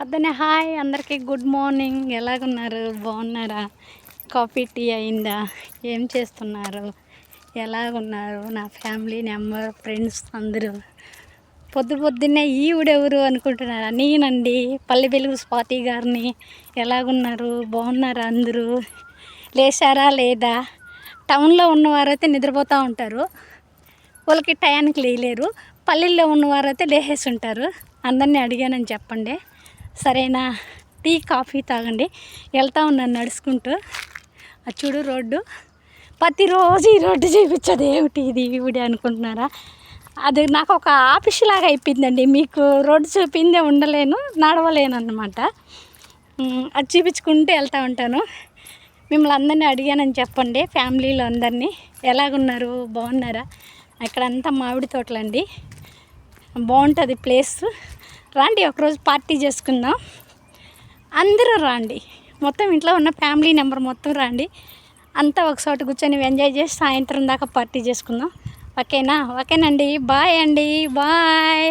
పొద్దున్నే హాయ్ అందరికీ good morning. ఎలాగున్నారు? బాగున్నారా? కాఫీ టీ అయిందా? ఏం చేస్తున్నారు? ఎలాగున్నారు నా ఫ్యామిలీ మెంబర్ ఫ్రెండ్స్ అందరూ? పొద్దున్నే ఈవిడెవరు అనుకుంటున్నారా? నేనండి, పల్లె వెలుగు స్వాతి గారిని. ఎలాగున్నారు? బాగున్నారా అందరూ? లేచారా లేదా? టౌన్లో ఉన్నవారైతే నిద్రపోతూ ఉంటారు, వాళ్ళకి టయానికి లేయలేరు. పల్లెల్లో ఉన్నవారైతే లేచేసి ఉంటారు. అందరినీ అడిగానని చెప్పండి, సరేనా? టీ కాఫీ తాగండి. వెళ్తా ఉన్నాను నడుచుకుంటూ. అది చూడు రోడ్డు. ప్రతిరోజు ఈ రోడ్డు చూపించదు ఏమిటి ఇది ఈవిడే అనుకుంటున్నారా? అది నాకు ఒక ఆఫీస్ లాగా అయిపోయిందండి. మీకు రోడ్డు చూపిందే ఉండలేను, నడవలేను అన్నమాట. అది చూపించుకుంటూ వెళ్తూ ఉంటాను. మిమ్మల్ని అందరినీ అడిగానని చెప్పండి, ఫ్యామిలీలో అందరినీ. ఎలాగున్నారు? బాగున్నారా? ఇక్కడంతా మామిడి తోటలండి, బాగుంటుంది ప్లేస్. రండి, ఒకరోజు పార్టీ చేసుకుందాం. అందరూ రండి, మొత్తం ఇంట్లో ఉన్న ఫ్యామిలీ నెంబర్ మొత్తం రండి. అంతా ఒకచోట కూర్చొని ఎంజాయ్ చేసి సాయంత్రం దాకా పార్టీ చేసుకుందాం. ఓకేనా? ఓకేనండి. బాయ్ అండి, బాయ్.